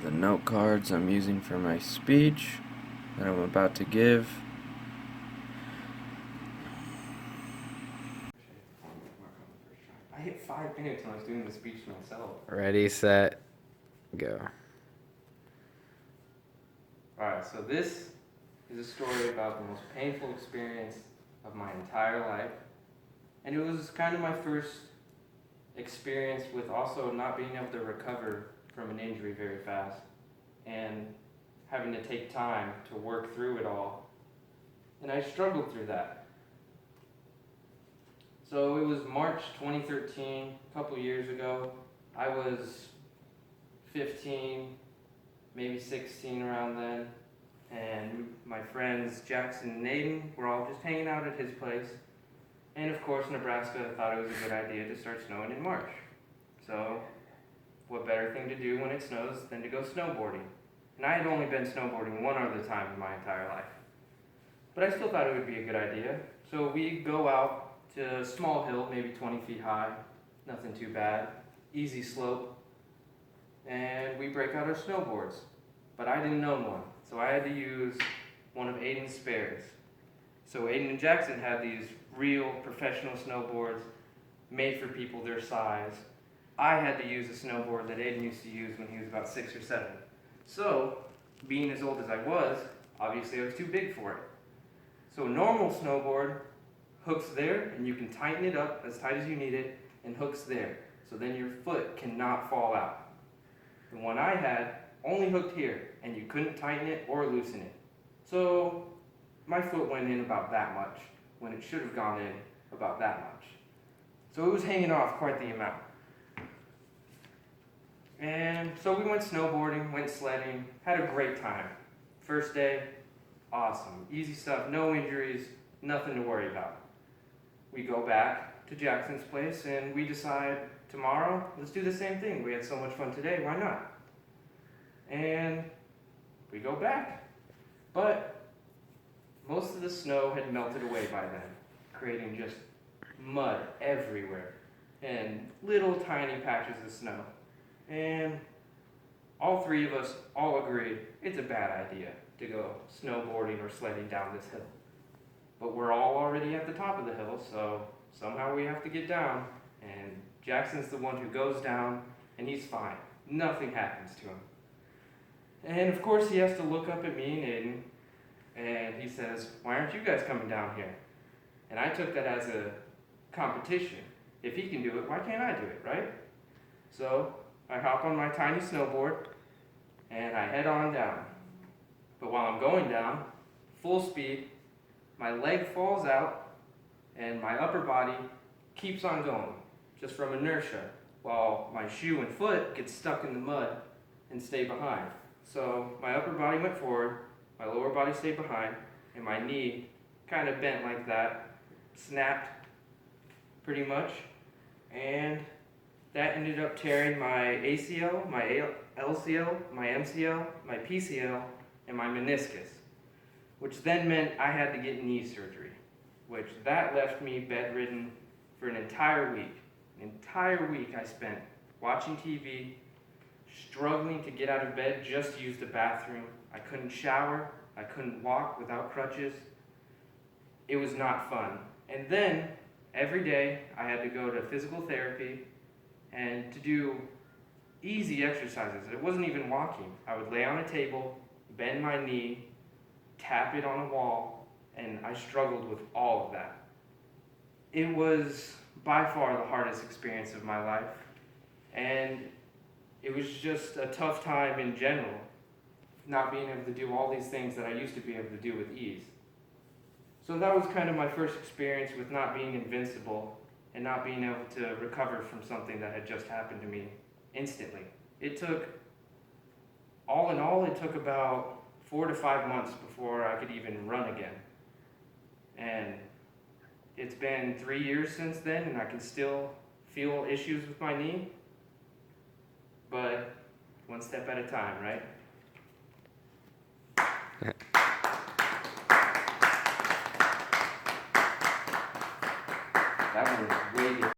the note cards I'm using for my speech that I'm about to give. I hit 5 minutes when I was doing the speech myself. Ready, set, go. Alright, so this is a story about the most painful experience of my entire life. And it was kind of my first experience with also not being able to recover from an injury very fast and having to take time to work through it all. And I struggled through that. So it was March 2013, a couple years ago. I was 15, maybe 16 around then, and my friends Jackson and Aiden were all just hanging out at his place. And of course, Nebraska thought it was a good idea to start snowing in March. So what better thing to do when it snows than to go snowboarding? And I had only been snowboarding one other time in my entire life. But I still thought it would be a good idea. So we go out to a small hill, maybe 20 feet high, nothing too bad, easy slope, and we break out our snowboards. But I didn't own one, so I had to use one of Aiden's spares. So Aiden and Jackson had these real professional snowboards made for people their size. I had to use a snowboard that Aiden used to use when he was about 6 or 7. So, being as old as I was, obviously I was too big for it. So a normal snowboard hooks there, and you can tighten it up as tight as you need it, and hooks there. So then your foot cannot fall out. The one I had only hooked here, and you couldn't tighten it or loosen it. So my foot went in about that much, when it should have gone in about that much. So it was hanging off quite the amount. And so we went snowboarding, went sledding, had a great time. First day, awesome. Easy stuff, no injuries, nothing to worry about. We go back to Jackson's place and we decide tomorrow, let's do the same thing. We had so much fun today, why not? And we go back. But most of the snow had melted away by then, creating just mud everywhere and little tiny patches of snow. And all three of us all agreed it's a bad idea to go snowboarding or sledding down this hill. But we're all already at the top of the hill, so somehow we have to get down. And Jackson's the one who goes down, and he's fine. Nothing happens to him. And of course he has to look up at me and Aiden, and he says, "Why aren't you guys coming down here?" And I took that as a competition. If he can do it, why can't I do it, right? So I hop on my tiny snowboard, and I head on down. But while I'm going down, full speed, my leg falls out, and my upper body keeps on going, just from inertia, while my shoe and foot get stuck in the mud and stay behind. So my upper body went forward, my lower body stayed behind, and my knee kind of bent like that, snapped pretty much, and that ended up tearing my ACL, my LCL, my MCL, my PCL, and my meniscus, which then meant I had to get knee surgery, which that left me bedridden for an entire week. An entire week I spent watching TV, struggling to get out of bed just to use the bathroom. I couldn't shower, I couldn't walk without crutches. It was not fun. And then, every day, I had to go to physical therapy and to do easy exercises. It wasn't even walking. I would lay on a table, bend my knee, tap it on a wall, and I struggled with all of that. It was by far the hardest experience of my life, and it was just a tough time in general, not being able to do all these things that I used to be able to do with ease. So that was kind of my first experience with not being invincible and not being able to recover from something that had just happened to me instantly. It took, all in all, it took about 4 to 5 months before I could even run again. And it's been 3 years since then, and I can still feel issues with my knee, but one step at a time, right? That was way